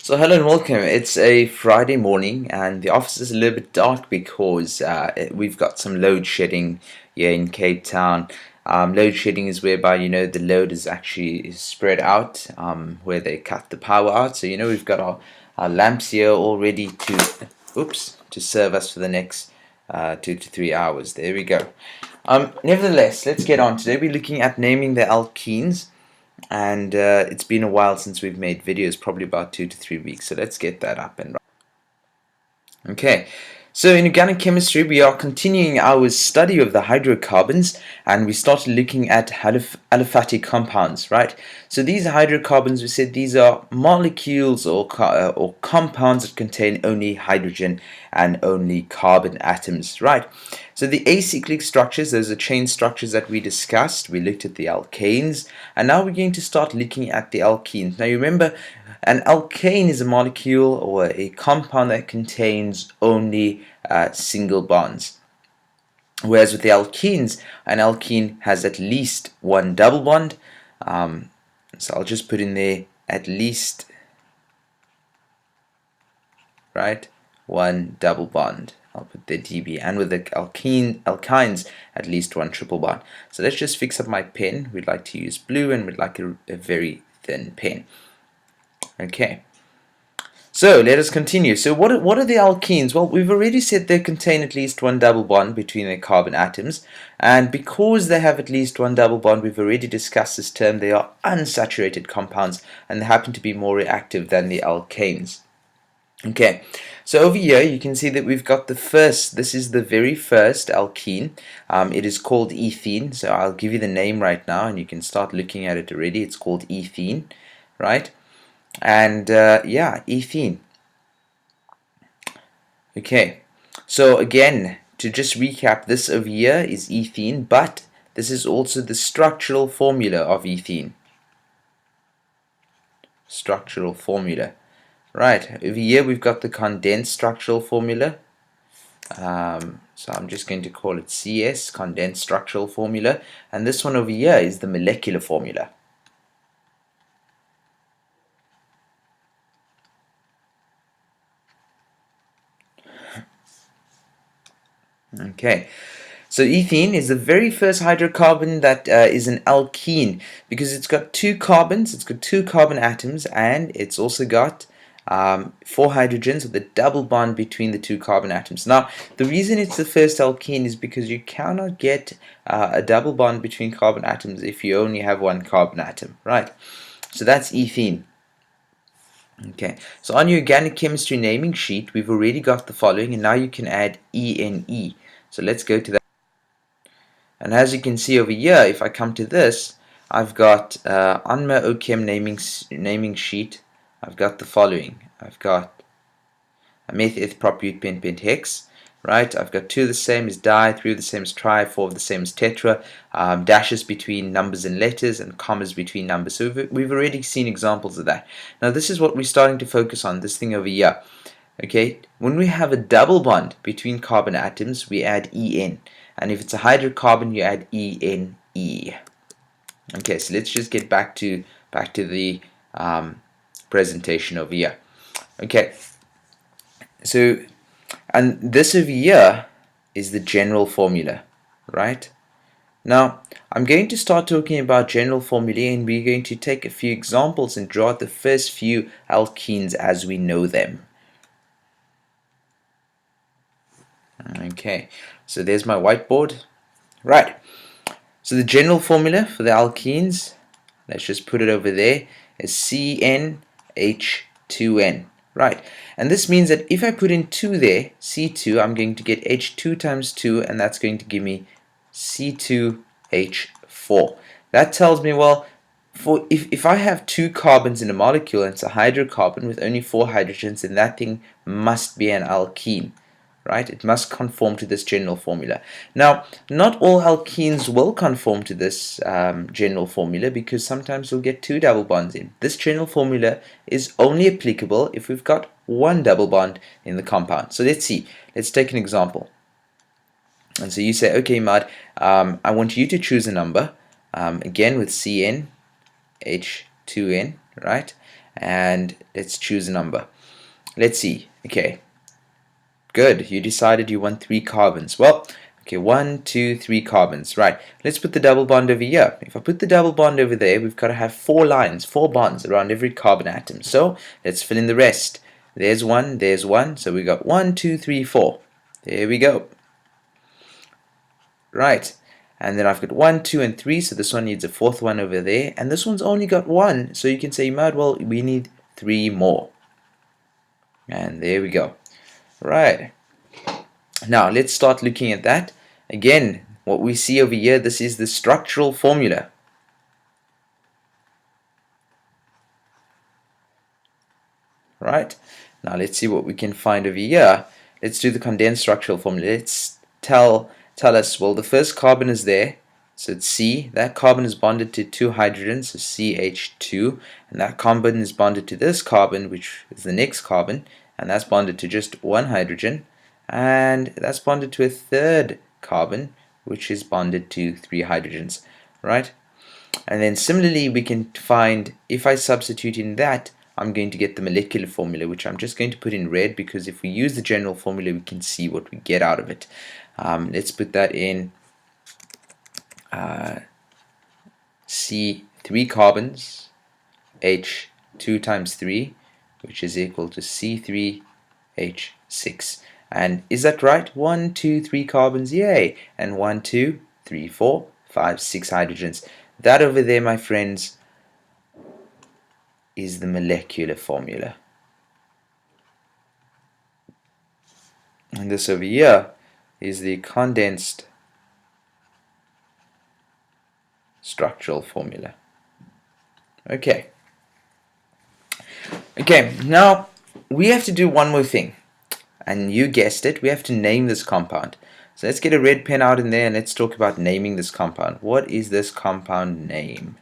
So hello and welcome. It's a Friday morning and the office is a little bit dark because we've got some load shedding here in Cape Town. Load shedding is whereby the load is spread out, where they cut the power out. So we've got our lamps here all ready to serve us for the next 2 to 3 hours. There we go. Nevertheless, let's get on. Today we're looking at naming the alkenes. And it's been a while since we've made videos, probably about 2 to 3 weeks, so let's get that up and running. Okay, so in organic chemistry we are continuing our study of the hydrocarbons, and we started looking at aliphatic compounds, right? So these hydrocarbons, we said these are molecules or compounds that contain only hydrogen and only carbon atoms, right? So the acyclic structures, those are chain structures that we discussed. We looked at the alkanes, and now we're going to start looking at the alkenes. Now you remember, an alkane is a molecule or a compound that contains only single bonds. Whereas with the alkenes, an alkene has at least one double bond. So I'll just put in there at least, right, one double bond. I'll put the DB, and with the alkynes, at least one triple bond. So let's just fix up my pen. We'd like to use blue, and we'd like a very thin pen. Okay. So let us continue. So what are the alkenes? Well, we've already said they contain at least one double bond between their carbon atoms, and because they have at least one double bond, we've already discussed this term, they are unsaturated compounds, and they happen to be more reactive than the alkanes. Okay, so over here you can see that we've got this is the very first alkene. It is called ethene, so I'll give you the name right now and you can start looking at it already. It's called ethene, right? And yeah, ethene. Okay, so again, to just recap, this over here is ethene, but this is also the structural formula of ethene. Structural formula. Right, over here we've got the condensed structural formula. So I'm just going to call it CS, condensed structural formula. And this one over here is the molecular formula. Okay, so ethene is the very first hydrocarbon that is an alkene because it's got two carbons, it's got two carbon atoms, and it's also got 4 hydrogens with a double bond between the two carbon atoms. Now, the reason it's the first alkene is because you cannot get a double bond between carbon atoms if you only have one carbon atom, right? So that's ethene. Okay, so on your organic chemistry naming sheet, we've already got the following, and now you can add ENE. So let's go to that. And as you can see over here, if I come to this, I've got on my OChem naming sheet, I've got the following. I've got a meth, eth, prop, bute, pent, pent, hex, right? I've got 2 of the same as di, 3 of the same as tri, 4 of the same as tetra, dashes between numbers and letters, and commas between numbers. So we've already seen examples of that. Now this is what we're starting to focus on, this thing over here. Okay, when we have a double bond between carbon atoms, we add En. And if it's a hydrocarbon, you add Ene. Okay, so let's just get back to the presentation over here. Okay, so, and this over here is the general formula, right? Now, I'm going to start talking about general formulae, and we're going to take a few examples and draw out the first few alkenes as we know them. Okay, so there's my whiteboard. Right, so the general formula for the alkenes, let's just put it over there, is CnH2n. Right, and this means that if I put in 2 there, C2, I'm going to get H2 times 2, and that's going to give me C2H4. That tells me, well, if I have 2 carbons in a molecule and it's a hydrocarbon with only 4 hydrogens, then that thing must be an alkene. Right? It must conform to this general formula. Now, not all alkenes will conform to this general formula because sometimes you'll get 2 double bonds in. This general formula is only applicable if we've got 1 double bond in the compound. So let's see. Let's take an example. And so you say, okay, Mad, I want you to choose a number, again with CnH2 2 in, right? And let's choose a number. Let's see. Okay, good. You decided you want 3 carbons. Well, okay, 1, 2, 3 carbons. Right. Let's put the double bond over here. If I put the double bond over there, we've got to have 4 lines, 4 bonds around every carbon atom. So let's fill in the rest. There's 1, there's 1. So we got 1, 2, 3, 4. There we go. Right. And then I've got 1, 2, and 3. So this one needs a 4th one over there. And this one's only got 1. So you can say, well, we need 3 more. And there we go. Right. Now let's start looking at that. Again, what we see over here, this is the structural formula. Right. Now let's see what we can find over here. Let's do the condensed structural formula. Let's tell us, well, the first carbon is there. So it's C. That carbon is bonded to 2 hydrogens, so CH2. And that carbon is bonded to this carbon, which is the next carbon. And that's bonded to just 1 hydrogen. And that's bonded to a 3rd carbon, which is bonded to 3 hydrogens, right? And then similarly, we can find, if I substitute in that, I'm going to get the molecular formula, which I'm just going to put in red, because if we use the general formula, we can see what we get out of it. Let's put that in C, 3 carbons, H 2 times 3, which is equal to C3H6. And is that right? 1, 2, 3 carbons, yay! And 1, 2, 3, 4, 5, 6 hydrogens. That over there, my friends, is the molecular formula. And this over here is the condensed structural formula. Okay. Okay, now we have to do one more thing. And you guessed it, we have to name this compound. So let's get a red pen out in there and let's talk about naming this compound. What is this compound named,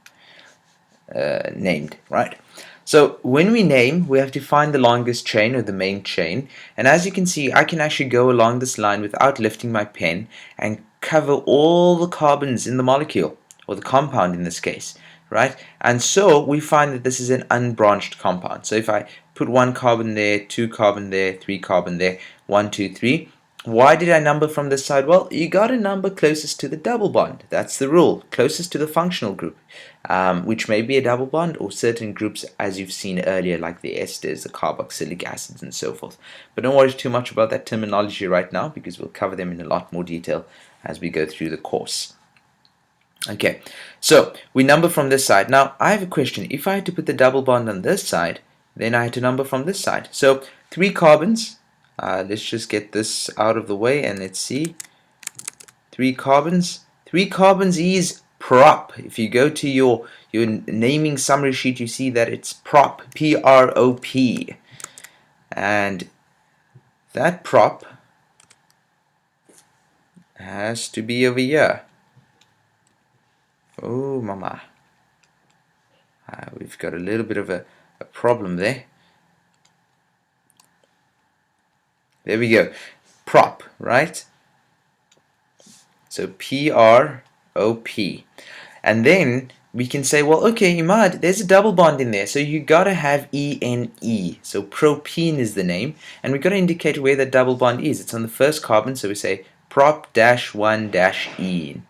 right? So when we name, we have to find the longest chain, or the main chain. And as you can see, I can actually go along this line without lifting my pen and cover all the carbons in the molecule, or the compound in this case, right? And so we find that this is an unbranched compound. So if I put 1 carbon there, 2 carbon there, 3 carbon there, 1, 2, 3. Why did I number from this side? Well, you got to number closest to the double bond. That's the rule. Closest to the functional group, which may be a double bond, or certain groups, as you've seen earlier, like the esters, the carboxylic acids, and so forth. But don't worry too much about that terminology right now, because we'll cover them in a lot more detail as we go through the course. Okay, so we number from this side. Now, I have a question. If I had to put the double bond on this side, then I had to number from this side. So 3 carbons. Let's just get this out of the way and let's see. 3 carbons. 3 carbons is prop. If you go to your naming summary sheet, you see that it's prop, P-R-O-P. And that prop has to be over here. Oh, mama. We've got a little bit of a problem there. There we go. Prop, right? So P-R-O-P. And then we can say, well, okay, Imad, there's a double bond in there, so you gotta have E-N-E. So propene is the name, and we gotta indicate where that double bond is. It's on the first carbon, so we say prop-1-ene.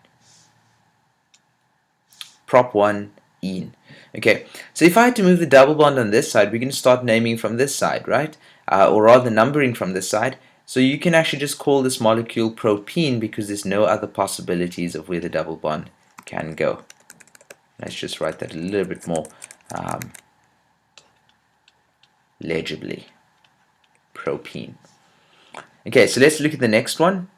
Prop-1-ene. Okay, so if I had to move the double bond on this side, we're going to start naming from this side, right? Or rather numbering from this side. So you can actually just call this molecule propene, because there's no other possibilities of where the double bond can go. Let's just write that a little bit more legibly. Propene. Okay, so let's look at the next one.